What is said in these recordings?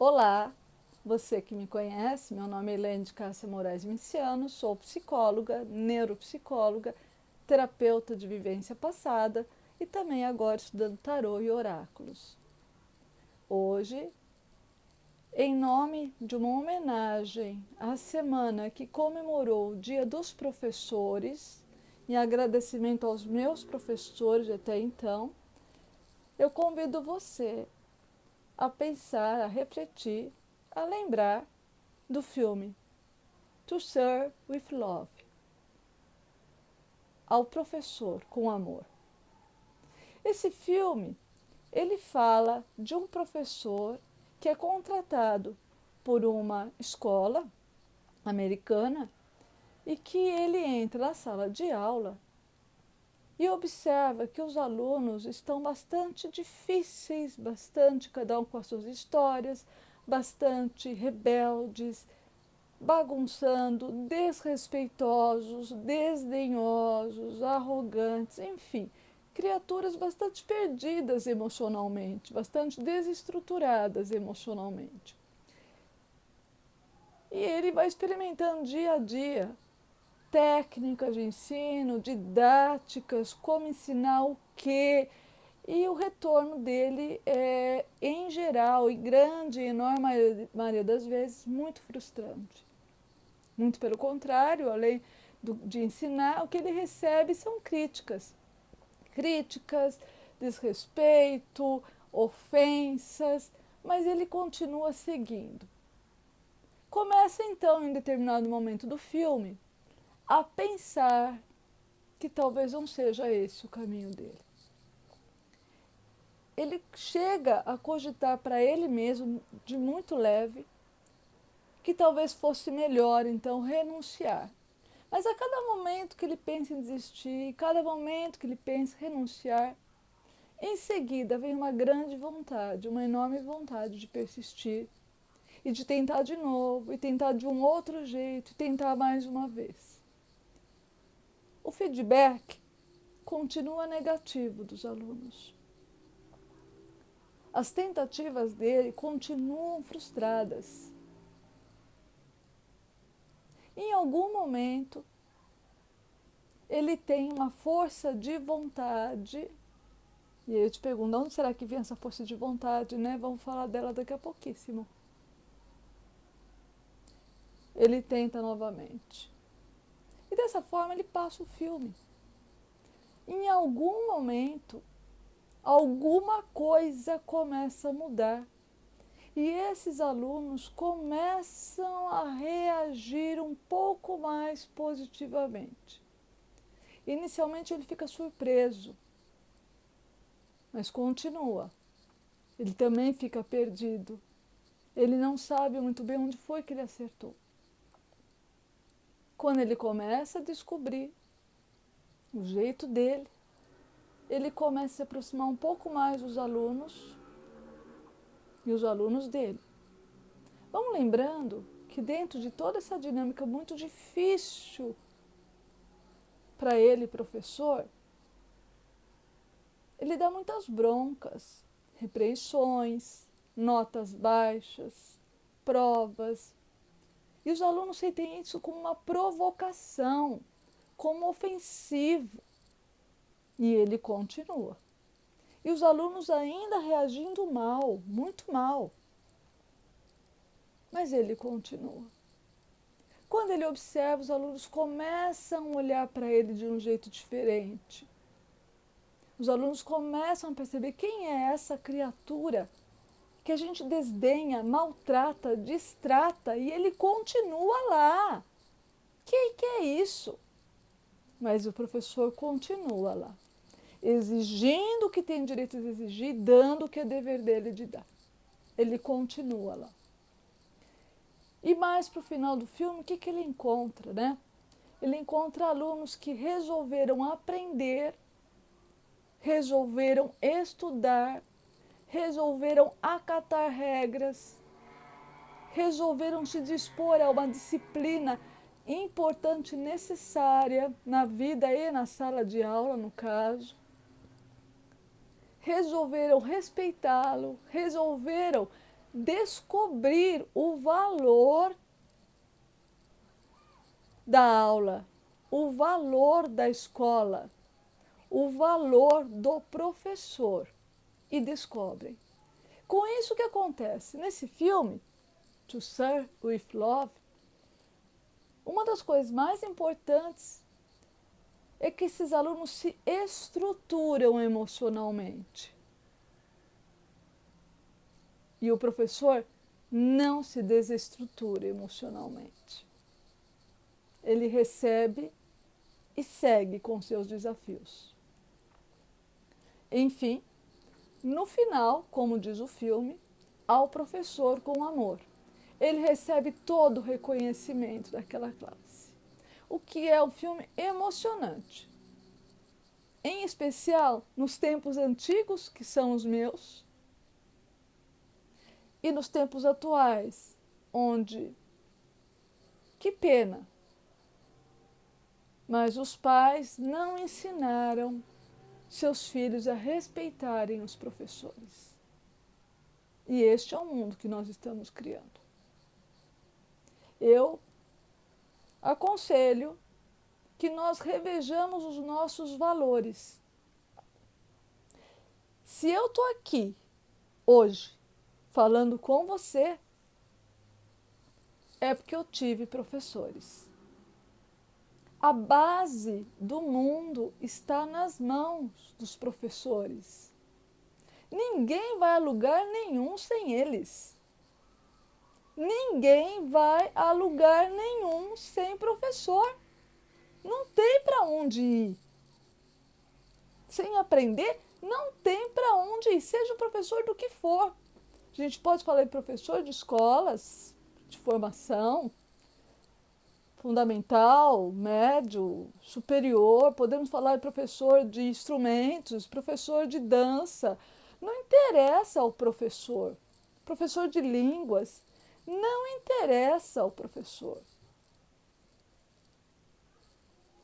Olá, você que me conhece, meu nome é Elaine de Cássia Moraes Miciano, sou psicóloga, neuropsicóloga, terapeuta de vivência passada e também agora estudando tarô e oráculos. Hoje, em nome de uma homenagem à semana que comemorou o Dia dos Professores, em agradecimento aos meus professores até então, eu convido você a pensar, a refletir, a lembrar do filme To Serve with Love, Ao Professor com Amor. Esse filme, ele fala de um professor que é contratado por uma escola americana e que ele entra na sala de aula e observa que os alunos estão bastante difíceis, bastante cada um com as suas histórias, bastante rebeldes, bagunçando, desrespeitosos, desdenhosos, arrogantes, enfim, criaturas bastante perdidas emocionalmente, bastante desestruturadas emocionalmente. E ele vai experimentando dia a dia técnicas de ensino, didáticas, como ensinar o quê, e o retorno dele é, em geral, em grande e enorme maioria das vezes, muito frustrante. Muito pelo contrário, além de ensinar, o que ele recebe são críticas. Críticas, desrespeito, ofensas, mas ele continua seguindo. Começa então, em determinado momento do filme, a pensar que talvez não seja esse o caminho dele. Ele chega a cogitar para ele mesmo, de muito leve, que talvez fosse melhor então renunciar. Mas a cada momento que ele pensa em desistir, cada momento que ele pensa em renunciar, em seguida vem uma grande vontade, uma enorme vontade de persistir e de tentar de novo, e tentar de um outro jeito, e tentar mais uma vez. O feedback continua negativo dos alunos. As tentativas dele continuam frustradas. Em algum momento, ele tem uma força de vontade. E aí eu te pergunto, onde será que vem essa força de vontade, né? Vamos falar dela daqui a pouquíssimo. Ele tenta novamente. E dessa forma ele passa o filme. Em algum momento, alguma coisa começa a mudar. E esses alunos começam a reagir um pouco mais positivamente. Inicialmente ele fica surpreso, mas continua. Ele também fica perdido. Ele não sabe muito bem onde foi que ele acertou. Quando ele começa a descobrir o jeito dele, ele começa a se aproximar um pouco mais dos alunos e os alunos dele. Vamos lembrando que dentro de toda essa dinâmica muito difícil para ele, professor, ele dá muitas broncas, repreensões, notas baixas, provas. E os alunos sentem isso como uma provocação, como ofensivo. E ele continua. E os alunos ainda reagindo mal, muito mal. Mas ele continua. Quando ele observa, os alunos começam a olhar para ele de um jeito diferente. Os alunos começam a perceber quem é essa criatura que a gente desdenha, maltrata, distrata e ele continua lá. Que é isso? Mas o professor continua lá, exigindo o que tem direito de exigir, dando o que é dever dele de dar. Ele continua lá. E mais para o final do filme, o que ele encontra, né? Ele encontra alunos que resolveram aprender, resolveram estudar, resolveram acatar regras, resolveram se dispor a uma disciplina importante e necessária na vida e na sala de aula, no caso. Resolveram respeitá-lo, resolveram descobrir o valor da aula, o valor da escola, o valor do professor e descobrem. Com isso, o que acontece? Nesse filme, To Serve with Love, uma das coisas mais importantes é que esses alunos se estruturam emocionalmente. E o professor não se desestrutura emocionalmente. Ele recebe e segue com seus desafios. Enfim, no final, como diz o filme, ao professor com amor. Ele recebe todo o reconhecimento daquela classe. O que é um filme emocionante. Em especial nos tempos antigos, que são os meus, e nos tempos atuais, onde, que pena, mas os pais não ensinaram seus filhos a respeitarem os professores. E este é o mundo que nós estamos criando. Eu aconselho que nós revejamos os nossos valores. Se eu estou aqui hoje falando com você, é porque eu tive professores. A base do mundo está nas mãos dos professores. Ninguém vai a lugar nenhum sem eles. Ninguém vai a lugar nenhum sem professor. Não tem para onde ir. Sem aprender, não tem para onde ir, seja o professor do que for. A gente pode falar de professor de escolas, de formação, fundamental, médio, superior, podemos falar de professor de instrumentos, professor de dança. Não interessa ao professor. Professor de línguas, não interessa ao professor.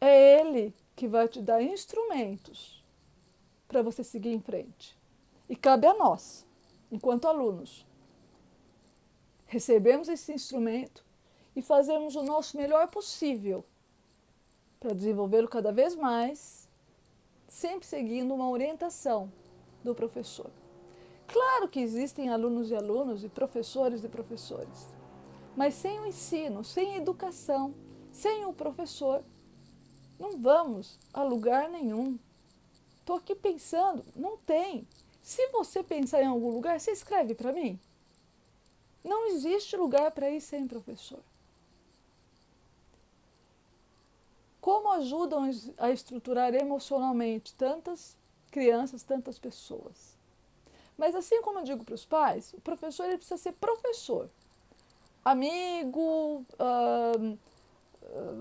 É ele que vai te dar instrumentos para você seguir em frente. E cabe a nós, enquanto alunos, recebemos esse instrumento e fazermos o nosso melhor possível para desenvolvê-lo cada vez mais, sempre seguindo uma orientação do professor. Claro que existem alunos e professores, mas sem o ensino, sem a educação, sem o professor, não vamos a lugar nenhum. Estou aqui pensando, não tem. Se você pensar em algum lugar, você escreve para mim. Não existe lugar para ir sem professor. Como ajudam a estruturar emocionalmente tantas crianças, tantas pessoas? Mas assim como eu digo para os pais, o professor ele precisa ser professor. Amigo,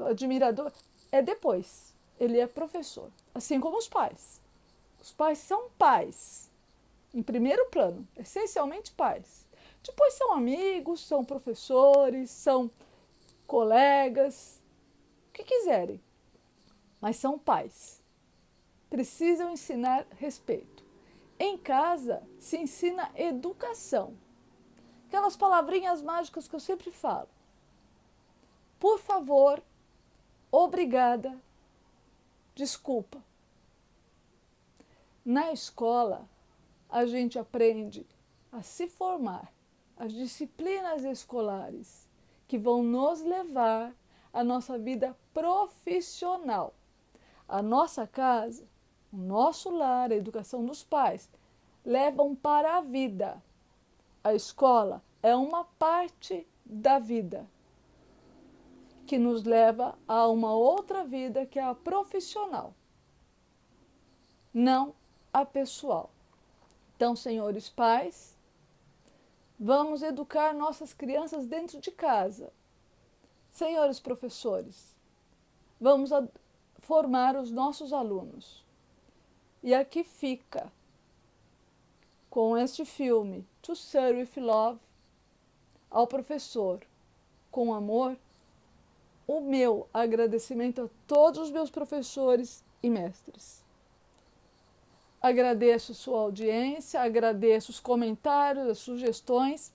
admirador, é depois. Ele é professor. Assim como os pais. Os pais são pais, em primeiro plano, essencialmente pais. Depois são amigos, são professores, são colegas, o que quiserem. Mas são pais. Precisam ensinar respeito. Em casa se ensina educação. Aquelas palavrinhas mágicas que eu sempre falo. Por favor, obrigada, desculpa. Na escola, a gente aprende a se formar, as disciplinas escolares que vão nos levar à nossa vida profissional. A nossa casa, o nosso lar, a educação dos pais, levam para a vida. A escola é uma parte da vida que nos leva a uma outra vida que é a profissional, não a pessoal. Então, senhores pais, vamos educar nossas crianças dentro de casa. Senhores professores, vamos formar os nossos alunos. E aqui fica, com este filme, To Serve with Love, ao professor, com amor, o meu agradecimento a todos os meus professores e mestres. Agradeço sua audiência, agradeço os comentários, as sugestões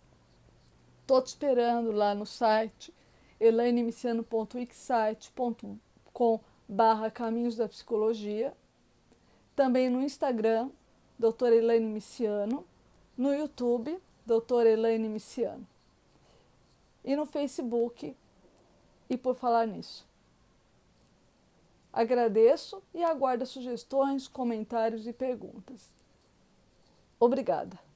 Estou te esperando lá no site elainemiciano.wixsite.com/caminhos da psicologia. Também no Instagram, doutora Elaine Miciano. No YouTube, doutora Elaine Miciano. E no Facebook, e por falar nisso. Agradeço e aguardo sugestões, comentários e perguntas. Obrigada.